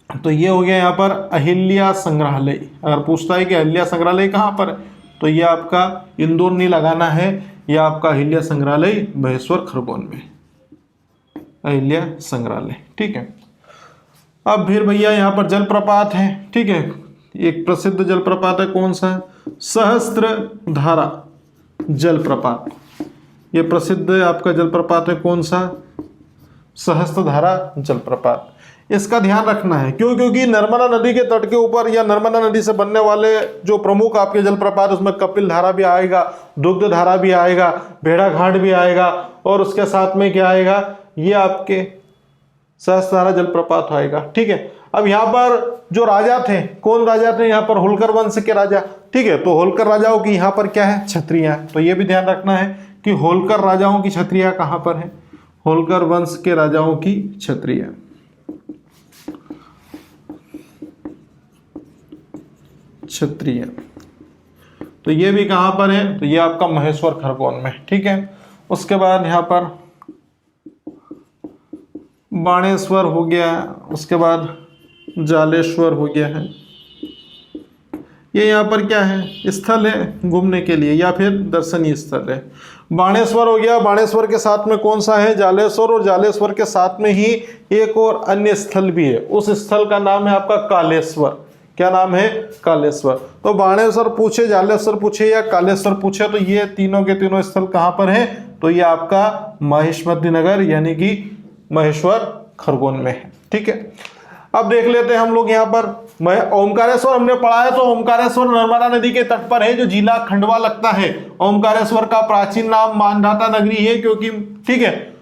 तो ये हो गया यहाँ पर अहिल्या संग्रहालय। अगर पूछता है कि अहिल्या संग्रहालय कहाँ पर है, तो ये आपका इंदौर नहीं लगाना है, यह आपका अहिल्या संग्रहालय महेश्वर खरगोन में, अहिल्या संग्रहालय। ठीक है। अब फिर भैया यहाँ पर जलप्रपात है। ठीक है, एक प्रसिद्ध जलप्रपात है, कौन सा है, सहस्त्रधारा जलप्रपात। ये प्रसिद्ध आपका जलप्रपात है, कौन सा, सहस्त्रधारा जलप्रपात। इसका ध्यान रखना है, क्यों, क्योंकि नर्मदा नदी के तट के ऊपर या नर्मदा नदी से बनने वाले जो प्रमुख आपके जलप्रपात, उसमें कपिल धारा भी आएगा, दुग्ध धारा भी आएगा, भेड़ा घाट भी आएगा, और उसके साथ में क्या आएगा, ये आपके सहस्त्रधारा जलप्रपात आएगा। ठीक है। अब यहाँ पर जो राजा थे, कौन राजा थे, यहाँ पर होलकर वंश के राजा। ठीक है, तो होलकर राजाओं की यहाँ पर क्या है, छत्रियां। तो ये भी ध्यान रखना है कि होलकर राजाओं की छत्रियां कहाँ पर है, होलकर वंश के राजाओं की छत्रियां। क्षत्रिय, तो ये भी कहां पर है, तो ये आपका महेश्वर खरगोन में। ठीक है। उसके बाद यहाँ पर बाणेश्वर हो गया, उसके बाद जालेश्वर हो गया है। ये यहाँ पर क्या है, स्थल है घूमने के लिए या फिर दर्शनीय स्थल है। बाणेश्वर हो गया, बाणेश्वर के साथ में कौन सा है, जालेश्वर, और जालेश्वर के साथ में ही एक और अन्य स्थल भी है। उस स्थल का नाम है आपका कालेश्वर। क्या नाम है, कालेश्वर। तो बाणेश्वर पूछे, जालेश्वर पूछे या कालेश्वर पूछे, तो ये तीनों के तीनों स्थल कहां पर है, तो ये आपका महेशमती नगर यानी कि महेश्वर खरगोन में है। ठीक है। अब देख लेते हैं हम लोग यहाँ पर ओमकारेश्वर हमने पढ़ा है। तो ओमकारेश्वर नर्मदा नदी के तट पर है, जो जिला खंडवा लगता है। ओमकारेश्वर का प्राचीन नाम मानधाता नगरी है, क्योंकि ठीक है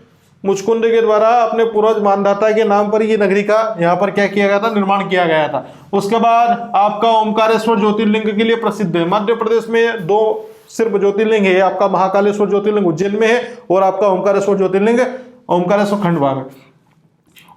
मुचकुंद के द्वारा अपने पूर्वज मानधाता के नाम पर ये नगरी का यहाँ पर क्या किया गया था, निर्माण किया गया था। उसके बाद आपका ओमकारेश्वर ज्योतिर्लिंग के लिए प्रसिद्ध है। मध्य प्रदेश में दो सिर्फ ज्योतिर्लिंग है, आपका महाकालेश्वर ज्योतिर्लिंग उज्जैन में है, और आपका ओमकारेश्वर ज्योतिर्लिंग ओमकारेश्वर खंडवा में।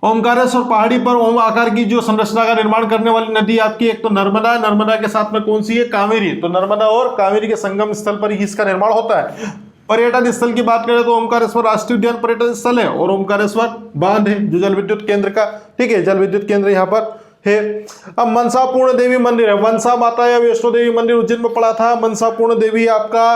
ओमकारेश्वर पहाड़ी पर ओम आकार की जो संरचना का निर्माण करने वाली नदी आपकी एक तो नर्मदा, नर्मदा के साथ में कौन सी है, कावेरी। तो नर्मदा और कावेरी के संगम स्थल पर ही इसका निर्माण होता है। पर्यटन स्थल की बात करें तो ओमकारेश्वर राष्ट्रीय उद्यान पर्यटन स्थल है, और ओमकारेश्वर बांध है जो जल विद्युत केंद्र का, ठीक है, जल विद्युत केंद्र यहाँ पर है। अब मनसा पूर्ण देवी मंदिर है, मनसा माता या वैष्णो देवी मंदिर उज्जैन में पड़ा था। मनसा पूर्ण देवी आपका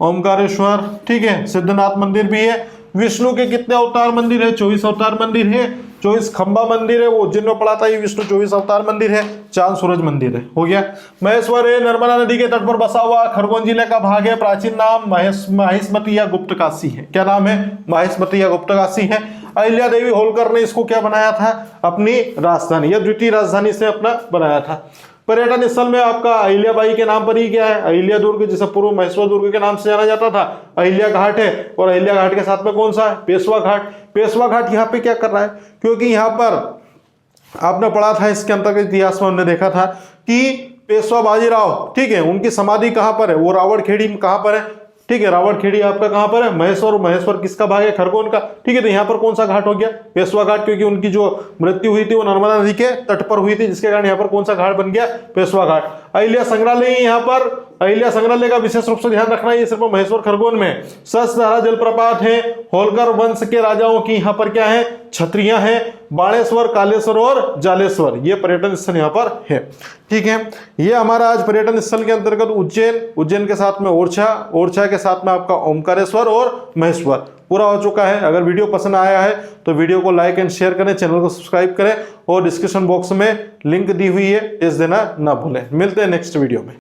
ओमकारेश्वर, ठीक है। सिद्धनाथ मंदिर भी है। विष्णु के कितने अवतार मंदिर है, 24 अवतार मंदिर है। 24 खंबा मंदिर है, वो उज्जैन में पड़ा था। ये विष्णु 24 अवतार मंदिर है। चांद सूरज मंदिर है, हो गया। महेश्वर है, नर्मदा नदी के तट पर बसा हुआ खरगोन जिले का भाग है। प्राचीन नाम माहिष्मती या गुप्त काशी है। क्या नाम है, माहिष्मती या गुप्त काशी है। अहिल्या देवी होलकर ने इसको क्या बनाया था, अपनी राजधानी या द्वितीय राजधानी से अपना बनाया था। पर्यटन स्थल में आपका अहिल्या बाई के नाम पर ही क्या है, अहिल्या दुर्ग, जिसे पूर्व महेश्वर दुर्ग के नाम से जाना जाता था। अहिल्या घाट है, और अहिल्या घाट के साथ में कौन सा है, पेशवा घाट। पेशवा घाट यहाँ पे क्या कर रहा है, क्योंकि यहाँ पर आपने पढ़ा था इसके अंतर्गत इतिहास में, हमने देखा था कि पेशवा बाजीराव, ठीक है, उनकी समाधि कहाँ पर है, वो रावड़खेड़ी में कहाँ पर है, ठीक है। रावड़खेड़ी आपका कहां पर है, महेश्वर। महेश्वर किसका भाग है, खरगोन का, ठीक है। तो यहाँ पर कौन सा घाट हो गया, पेशवा घाट, क्योंकि उनकी जो मृत्यु हुई थी वो नर्मदा नदी के तट पर हुई थी, जिसके कारण यहाँ पर कौन सा घाट बन गया, पेशवा घाट। अहिल्या संग्रहालय यहाँ पर, अहिल्या संग्रहालय का विशेष रूप से ध्यान रखना है, ये सिर्फ महेश्वर खरगोन में। सहस्त्रधारा जलप्रपात है। होलकर वंश के राजाओं की यहाँ पर क्या है, छत्रियां हैं। बाणेश्वर, कालेश्वर और जालेश्वर, ये पर्यटन स्थल यहाँ पर है, ठीक है। ये हमारा आज पर्यटन स्थल के अंतर्गत उज्जैन, उज्जैन के साथ में ओरछा, ओरछा के साथ में आपका ओमकारेश्वर और महेश्वर पूरा हो चुका है। अगर वीडियो पसंद आया है तो वीडियो को लाइक एंड शेयर करें, चैनल को सब्सक्राइब करें, और डिस्क्रिप्शन बॉक्स में लिंक दी हुई है, इस देना ना भूलें। मिलते हैं नेक्स्ट वीडियो में।